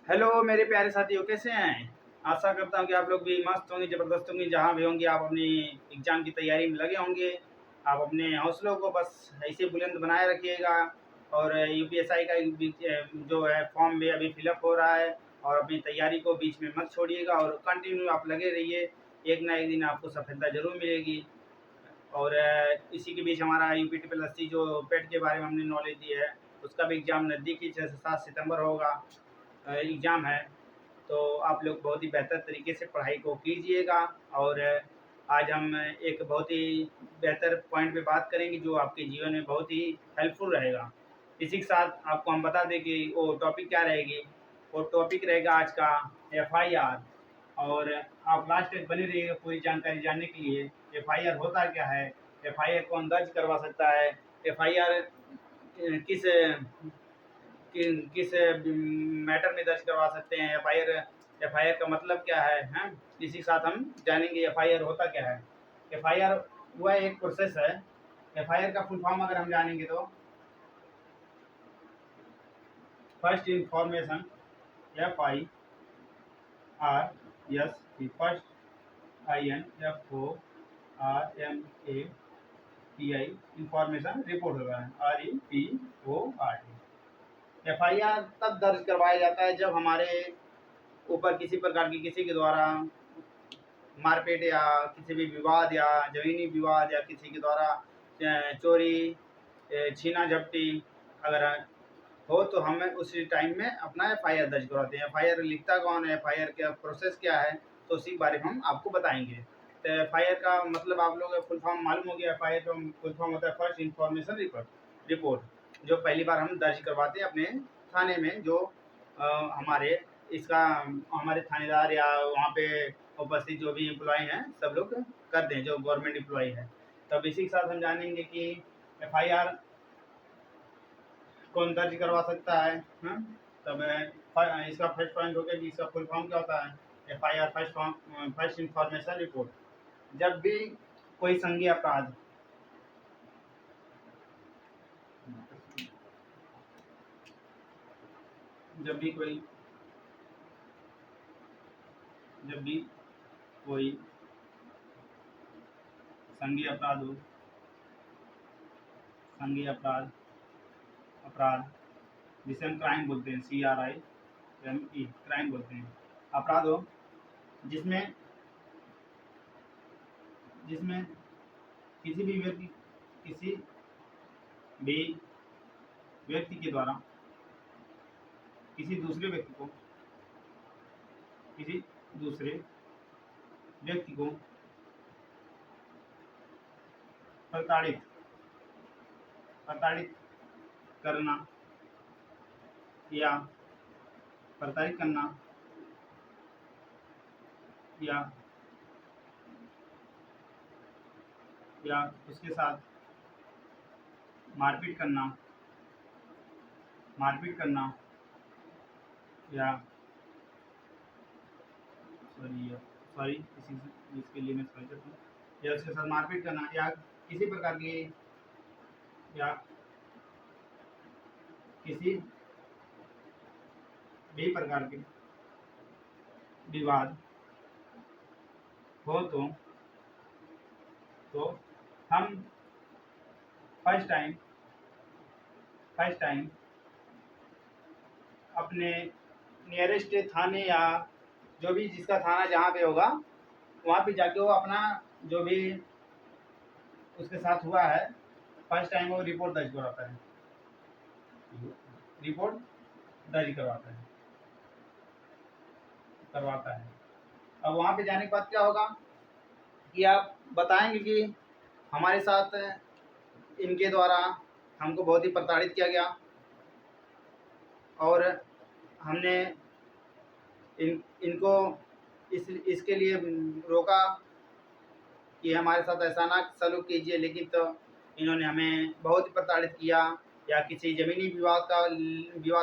Hello मेरे प्यारे साथियों, कैसे हैं? आशा करता हूँ कि आप लोग भी मस्त होंगे, ज़बरदस्त होंगे। जहाँ भी होंगे आप अपनी एग्ज़ाम की तैयारी में लगे होंगे। आप अपने हौसलों को बस ऐसे बुलंद बनाए रखिएगा। और यूपीएसआई का जो है फॉर्म भी अभी फिलअप हो रहा है। और अपनी तैयारी को बीच में मत छोड़िएगा और कंटिन्यू आप लगे रहिए। एक ना एक दिन आपको सफलता ज़रूर मिलेगी। और इसी के बीच हमारा यूपी ट्रिपल एससी जो पेट के बारे में हमने नॉलेज दी है, उसका भी एग्ज़ाम नज़दीकी 6 से 7 सितंबर होगा। एग्ज़ाम है। तो आप लोग बहुत ही बेहतर तरीके से पढ़ाई को कीजिएगा। और आज हम एक बहुत ही बेहतर पॉइंट पे बात करेंगे जो आपके जीवन में बहुत ही हेल्पफुल रहेगा। इसी के साथ आपको हम बता दें कि वो टॉपिक क्या रहेगी। वो टॉपिक रहेगा आज का एफआईआर। और आप लास्ट तक बने रहिएगा पूरी जानकारी जानने के लिए। एफआईआर होता क्या है, एफआईआर कौन दर्ज करवा सकता है, एफआईआर किस किस मैटर में दर्ज करवा सकते हैं, एफआईआर का मतलब क्या है, हैं? इसी के साथ हम जानेंगे एफआईआर होता क्या है। एफआईआर वह एक प्रोसेस है। एफआईआर का फुल फॉर्म अगर हम जानेंगे तो first information, F I R S T, first I N F O R M A P I, information report होगा, R E P O R T. FIR तब दर्ज करवाया जाता है जब हमारे ऊपर किसी प्रकार की किसी के द्वारा मारपीट या किसी भी विवाद या ज़मीनी विवाद या किसी के द्वारा चोरी, छीना झपटी अगर हो तो हम उस टाइम में अपना एफआईआर दर्ज करवाते हैं। एफआईआर लिखता कौन है, एफआईआर का प्रोसेस क्या है, तो उसी के बारे में हम आपको बताएंगे। तो एफआईआर का मतलब आप लोग फुल फॉर्म मालूम हो गया। एफआईआर का फुल फॉर्म होता है फर्स्ट इंफॉर्मेशन रिपोर्ट, जो पहली बार हम दर्ज करवाते हैं अपने थाने में। जो हमारे इसका हमारे थानेदार या वहाँ पे उपस्थित जो भी एम्प्लॉय हैं सब लोग करते हैं, जो गवर्नमेंट एम्प्लॉय है। तब इसी के साथ हम जानेंगे कि एफआईआर कौन दर्ज करवा सकता है। हाँ? तब इसका फर्स्ट पॉइंट हो गया कि इसका फुल फॉर्म क्या होता है। FIR first information report. जब भी कोई संज्ञेय अपराध जब भी कोई जब भी कोई संज्ञेय अपराध हो, संज्ञेय अपराध जिसे हम क्राइम बोलते हैं, CRIME, क्राइम बोलते हैं। अपराध हो जिसमें जिसमें किसी भी व्यक्ति के द्वारा किसी दूसरे व्यक्ति को प्रताड़ित करना या प्रताड़ित करना या उसके साथ मारपीट करना या इसके लिए मैं सॉरी करता हूँ। या उसके साथ मारपीट करना या किसी प्रकार की या किसी भी प्रकार के विवाद हो तो हम फर्स्ट टाइम अपने नियरेस्ट थाने या जो भी जिसका थाना जहाँ पे होगा वहाँ पे जाके वो अपना जो भी उसके साथ हुआ है फर्स्ट टाइम वो रिपोर्ट दर्ज करवाता है। अब वहाँ पे जाने के बाद क्या होगा कि आप बताएंगे कि हमारे साथ इनके द्वारा हमको बहुत ही प्रताड़ित किया गया और हमने इनको इसके लिए रोका कि हमारे साथ ऐसा ना सलूक कीजिए, लेकिन तो इन्होंने हमें बहुत ही प्रताड़ित किया। या किसी ज़मीनी विवाद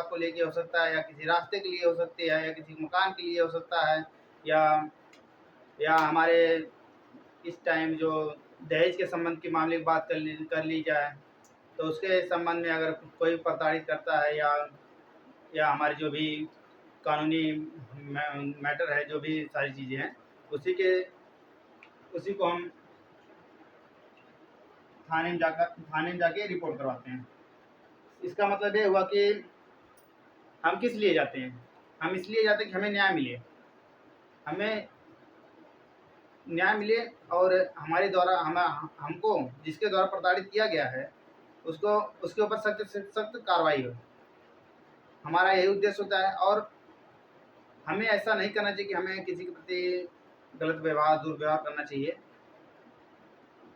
को लेके हो सकता है, या किसी रास्ते के लिए हो सकती है, या किसी मकान के लिए हो सकता है, या हमारे इस टाइम जो दहेज के संबंध के मामले की बात कर ली जाए तो उसके संबंध में अगर कोई प्रताड़ित करता है या हमारे जो भी कानूनी मैटर है, जो भी सारी चीज़ें हैं, उसी को हम थाने में जाके रिपोर्ट करवाते हैं। इसका मतलब ये हुआ कि हम किस लिए जाते हैं? हम इसलिए जाते हैं कि हमें न्याय मिले, हमें न्याय मिले, और हमारे द्वारा हमको जिसके द्वारा प्रताड़ित किया गया है उसको उसके ऊपर सख्त से सख्त कार्रवाई हो। हमारा यही उद्देश्य होता है। और हमें ऐसा नहीं करना चाहिए कि हमें किसी के प्रति गलत व्यवहार, दुर्व्यवहार करना चाहिए।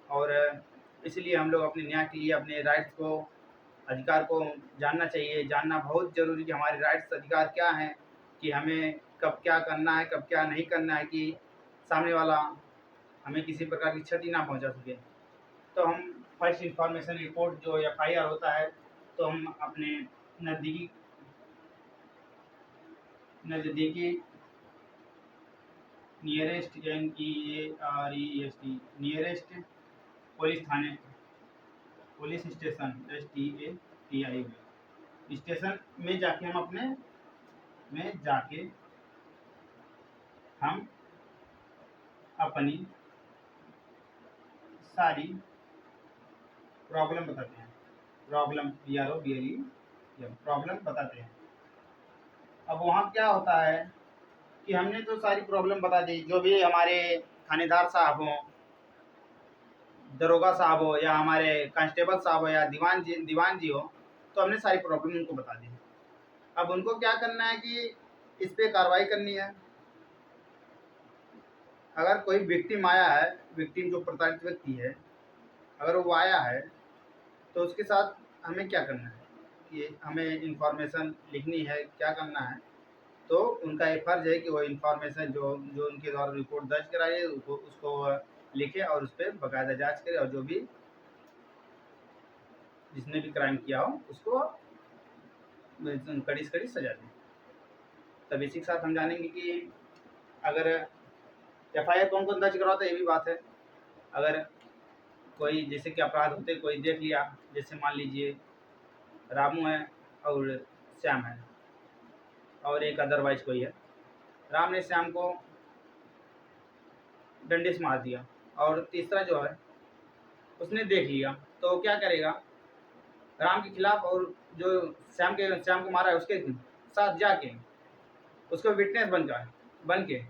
और इसलिए हम लोग अपने न्याय के लिए अपने राइट्स को, अधिकार को जानना चाहिए। जानना बहुत ज़रूरी कि हमारे राइट्स, अधिकार क्या हैं, कि हमें कब क्या करना है, कब क्या नहीं करना है, कि सामने वाला हमें किसी प्रकार की क्षति ना पहुंचा सके। तो हम फर्स्ट इंफॉर्मेशन रिपोर्ट, जो एफआईआर होता है, तो हम अपने नज़दीकी नज़दीकी nearest NEAREST nearest police station STATI station में जाके हम अपनी सारी प्रॉब्लम बताते हैं। प्रॉब्लम प्रॉब्लम बताते हैं। अब वहाँ क्या होता है कि हमने तो सारी प्रॉब्लम बता दी, जो भी हमारे थानेदार साहब हों, दरोगा साहब हो, या हमारे कांस्टेबल साहब हो, या दीवान जी हो, तो हमने सारी प्रॉब्लम उनको बता दी। अब उनको क्या करना है कि इस पे कार्रवाई करनी है। अगर कोई विक्टिम आया है, विक्टिम जो प्रताड़ित व्यक्ति है, अगर वो आया है, तो उसके साथ हमें क्या करना है कि हमें इंफॉर्मेशन लिखनी है, क्या करना है। तो उनका ये फर्ज है कि वो इंफॉर्मेशन जो उनके द्वारा रिपोर्ट दर्ज कराई है उसको लिखे, और उस पर बाकायदा जांच करे, और जो भी जिसने भी क्राइम किया हो उसको कड़ी से कड़ी सजा दें। तब इसी के साथ हम जानेंगे कि अगर एफआईआर कौन कौन दर्ज करवाता है, ये भी बात है। अगर कोई जैसे कि अपराध होते, कोई देख लिया, जैसे मान लीजिए रामू है और श्याम है, और एक अदरवाइज कोई है। राम ने श्याम को डंडे से मार दिया, और तीसरा जो है उसने देख लिया, तो क्या करेगा? राम के खिलाफ, और जो श्याम को मारा है उसके साथ जाके उसको विटनेस बन के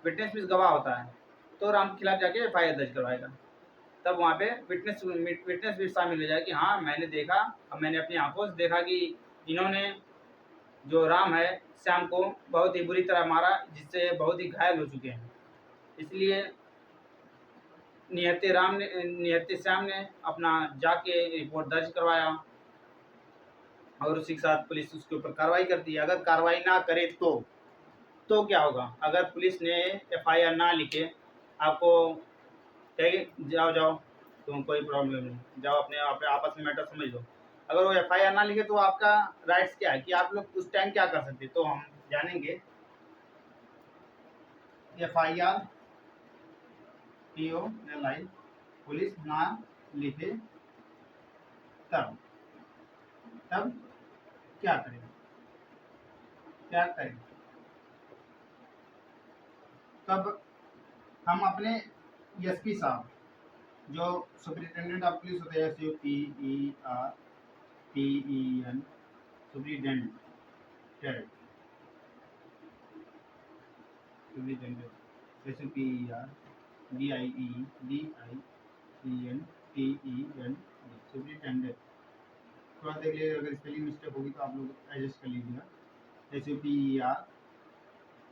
विटनेस भी गवाह होता है, तो राम के खिलाफ जाके एफआईआर दर्ज करवाएगा। तब वहाँ पे विटनेस भी शामिल हो जाए कि हाँ, मैंने देखा, और मैंने अपनी आंखों से देखा कि इन्होंने, जो राम है, श्याम को बहुत ही बुरी तरह मारा, जिससे बहुत ही घायल हो चुके हैं। इसलिए निहत्थे श्याम ने अपना जाके रिपोर्ट दर्ज करवाया, और उसी के साथ पुलिस उसके ऊपर कार्रवाई करती है। अगर कार्रवाई ना करे तो क्या होगा? अगर पुलिस ने एफआईआर ना लिखे, आपको कहेगी जाओ, तुम कोई प्रॉब्लम नहीं, जाओ अपने आपस में मैटर समझ लो। अगर वो एफआईआर ना लिखे, तो आपका राइट्स क्या है कि आप लोग उस टाइम क्या कर सकते हैं, तो हम जानेंगे। एफआईआर POLI पुलिस ना लिखे तब क्या करें? तब हम अपने एसपी साहब, जो सुपरिटेंडेंट ऑफ पुलिस होते हैं, SUPERTEN, सुपरिटेंडेंट सुपरिटेंडेंट। थोड़ा देख लीजिए, अगर स्पेलिंग मिस्टेक होगी तो आप लोग एडजस्ट कर लीजिएगा। SUPER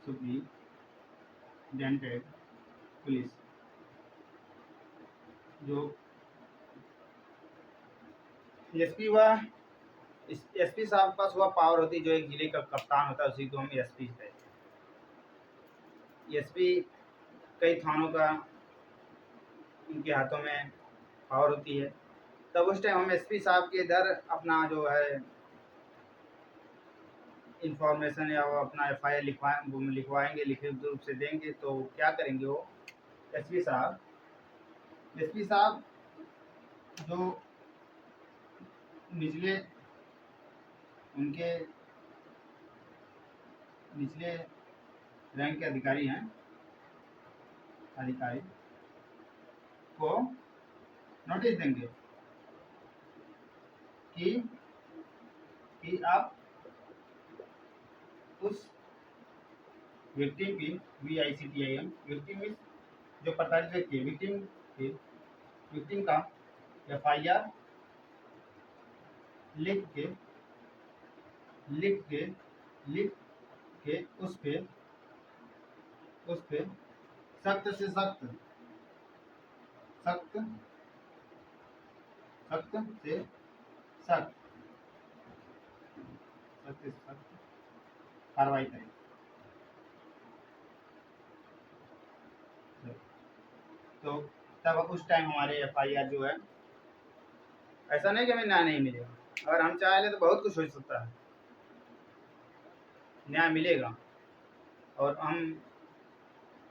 सुपरिटेंडेंट पुलिस, जो एसपी हुआ, एसपी साहब के पास वह पावर होती है, जो एक जिले का कप्तान होता है, उसी को हम एसपी कहते हैं। एसपी कई थानों का उनके हाथों में पावर होती है। तब उस टाइम हम एसपी साहब के इधर अपना जो है इंफॉर्मेशन, या वो अपना एफआईआर लिखवाएंगे, लिखित रूप से देंगे। तो क्या करेंगे वो एसपी साहब जो निचले उनके निचले रैंक के अधिकारी हैं, अधिकारी को नोटिस देंगे कि आप उस विक्टिम की VICTIM, विक्टिम मीन्स जो प्रताड़ित व्यक्ति है, विक्टिम का FIR लिख के उस पे सख्त से सख्त कार्रवाई करें। तो तब उस टाइम हमारे FIR जो है, ऐसा नहीं कि हमें न्याय नहीं मिलेगा, अगर हम चाह ले तो बहुत कुछ हो सकता है, न्याय मिलेगा और हम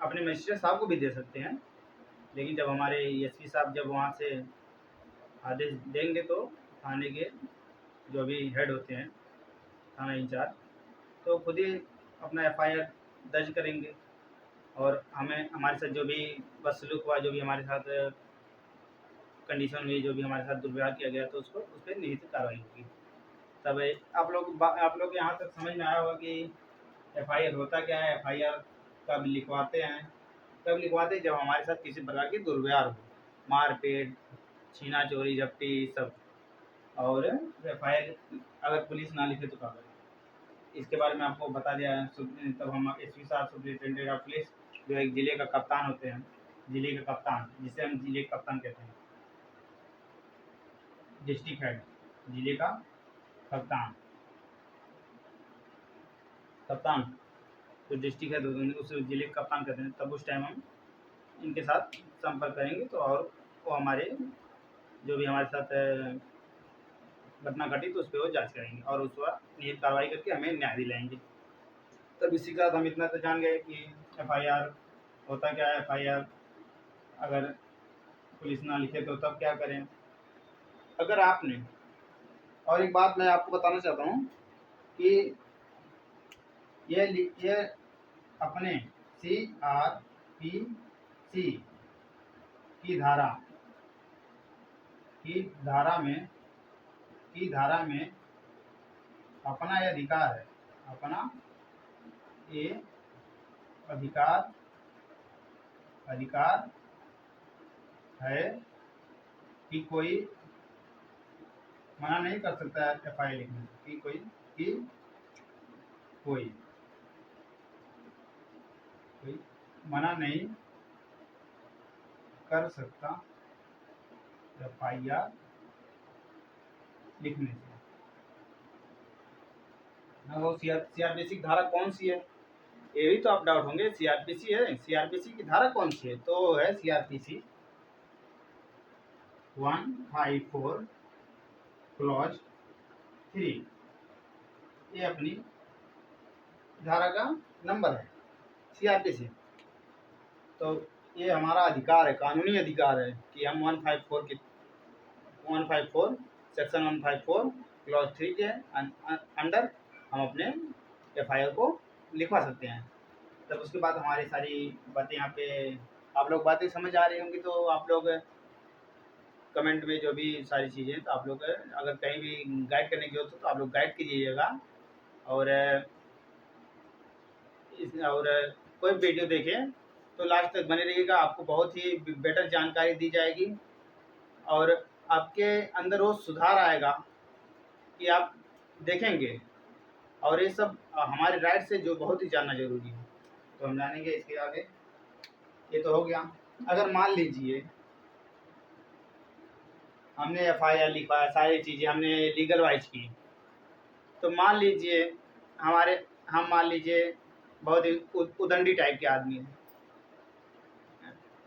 अपने मजिस्ट्रेट साहब को भी दे सकते हैं। लेकिन जब हमारे SP साहब जब वहाँ से आदेश देंगे तो थाने के जो भी हेड होते हैं, थाना इंचार्ज, तो खुद ही अपना FIR दर्ज करेंगे और हमें हमारे साथ जो भी बदसलूक हुआ, जो भी हमारे साथ कंडीशन हुई, जो भी हमारे साथ दुर्व्यवहार किया गया, तो उसको उस पर निहित कार्रवाई होगी। तब आप लोग यहाँ तक समझ में आया होगा कि FIR होता क्या है, FIR कब लिखवाते हैं, जब हमारे साथ किसी प्रकार की दुर्व्यवहार हो, मारपीट, छीना चोरी झपटी सब। और FIR अगर पुलिस ना लिखे तो क्या करें, इसके बारे में आपको बता दिया है। तब हम SP साहब, सुपरिटेंडेंट ऑफ पुलिस, जो एक जिले का कप्तान होते हैं, जिले का कप्तान, जिसे हम जिले का कप्तान कहते हैं, डिस्ट्रिक्ट हेड, जिले का कप्तान जो डिस्ट्रिक्ट हेड होते हैं उस जिले का कप्तान कहते हैं। तब उस टाइम हम इनके साथ संपर्क करेंगे तो और वो हमारे जो भी हमारे साथ घटना घटी तो उस पर वो जांच करेंगे और उस पर नियत कार्रवाई करके हमें न्याय दिलाएंगे। तब इसी के साथ हम इतना तो जान गए कि FIR होता क्या है, FIR अगर पुलिस ना लिखे तो तब क्या करें। अगर आपने, और एक बात मैं आपको बताना चाहता हूँ कि ये अपने CRPC की धारा में अपना ये अधिकार है, अधिकार है कि कोई मना नहीं कर सकता है FIR लिखने कि कोई मना नहीं कर सकता FIR लिखने से। वो CRPC की धारा कौन सी है, ये भी तो आप डाउट होंगे। CRPC है, CRPC की धारा कौन सी है, तो है CRPC 154 क्लॉज 3, ये अपनी धारा का नंबर है CRPC। तो ये हमारा अधिकार है, कानूनी अधिकार है कि हम 154 सेक्शन 154 क्लॉज 3 के अंडर हम अपने FIR को लिखवा सकते हैं। तब उसके बाद हमारी सारी बातें यहाँ पे आप लोग बातें समझ आ रही होंगी, तो आप लोग कमेंट में जो भी सारी चीज़ें, तो आप लोग अगर कहीं भी गाइड करने की हो तो आप लोग गाइड कीजिएगा। और कोई वीडियो देखें तो लास्ट तक बने रहिएगा, आपको बहुत ही बेटर जानकारी दी जाएगी और आपके अंदर वो सुधार आएगा कि आप देखेंगे। और ये सब हमारे राइट से जो बहुत ही जानना जरूरी है, तो हम जानेंगे इसके आगे। ये तो हो गया। अगर मान लीजिए हमने FIR लिखा, सारी चीज़ें हमने लीगल वाइज की, तो मान लीजिए हम मान लीजिए बहुत ही उदंडी टाइप के आदमी हैं,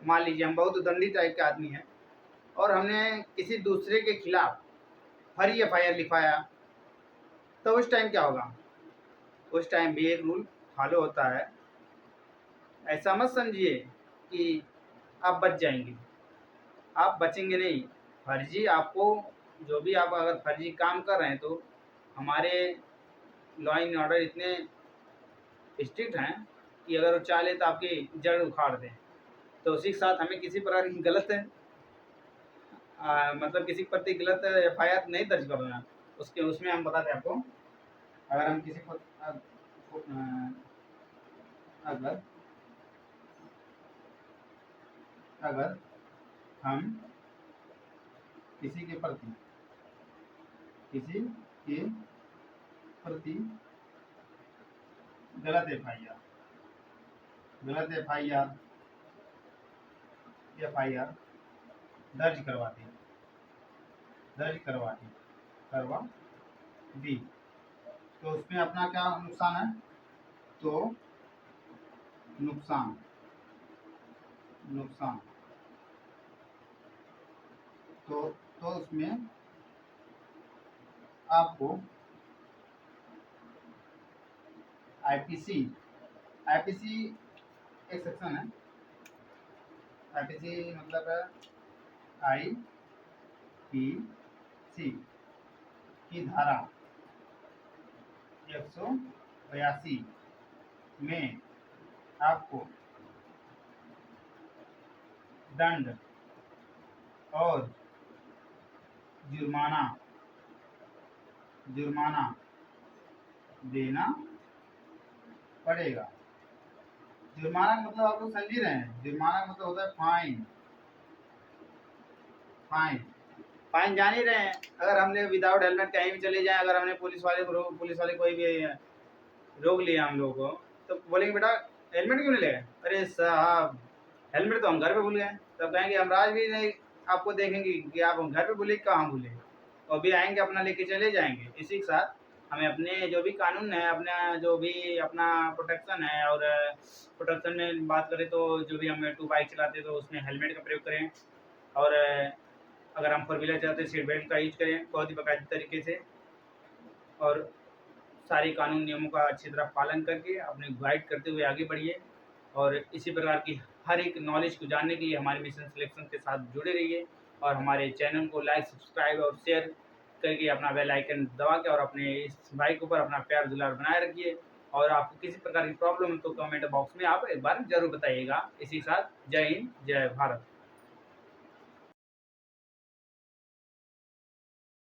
मान लीजिए हम बहुत उदंडी टाइप के आदमी हैं और हमने किसी दूसरे के खिलाफ फर्जी FIR लिखवाया, तो उस टाइम क्या होगा, उस टाइम भी एक रूल फॉलो होता है। ऐसा मत समझिए कि आप बच जाएंगे, आप बचेंगे नहीं। फर्जी आपको जो भी आप अगर फर्जी काम कर रहे हैं तो हमारे लॉ एंड ऑर्डर इतने स्ट्रिक्ट हैं कि अगर वो चाहे तो आपकी जड़ उखाड़ दें। तो उसी के साथ हमें किसी प्रकार की गलत मतलब किसी के प्रति गलत एफआईआर नहीं दर्ज करना। उसके उसमें हम बताते हैं आपको, अगर हम किसी को अगर अगर हम किसी के प्रति गलत एफआईआर दर्ज करवा दी, तो उसमें अपना क्या नुकसान है? तो नुकसान तो उसमें आपको आईपीसी एक सेक्शन है। आईपीसी मतलब आईपीसी की धारा 182 में आपको दंड और जुर्माना देना पड़ेगा। जुर्माना का मतलब आप लोग समझ ही रहे हैं, जुर्माना का मतलब होता है फाइन जान ही रहे हैं। अगर हमने विदाउट हेलमेट कहीं भी चले जाए, अगर हमने पुलिस वाले कोई भी रोक लिया हम लोगों को, तो बोलेंगे बेटा हेलमेट क्यों नहीं ले गए? अरे साहब हेलमेट तो हम घर पे भूल गए। तब कहेंगे हमराज भी नहीं आपको देखेंगे कि आप घर पे भूले कहाँ भूले, और भी आएंगे अपना लेके चले जाएंगे। इसी के साथ हमें अपने जो भी कानून है, अपना जो भी अपना प्रोटेक्शन है, और प्रोटेक्शन में बात करें तो जो भी हम 2 बाइक चलाते हैं तो उसमें हेलमेट का प्रयोग करें, और अगर हम 4 व्हीलर चलाते हैं सीट बेल्ट का यूज करें बहुत ही बाकायदा तरीके से, और सारे कानून नियमों का अच्छी तरह पालन करके अपने गाइड करते हुए आगे बढ़िए। और इसी प्रकार की हर एक नॉलेज को जानने के लिए हमारे मिशन सिलेक्शन के साथ जुड़े रहिए, और हमारे चैनल को लाइक, सब्सक्राइब और शेयर करके अपना बेल आइकन दबा के और अपने इस भाई के ऊपर अपना प्यार दुलार बनाए रखिए। और आपको किसी प्रकार की प्रॉब्लम है तो कमेंट बॉक्स में आप एक बार जरूर बताइएगा। इसी के साथ जय हिंद, जय भारत।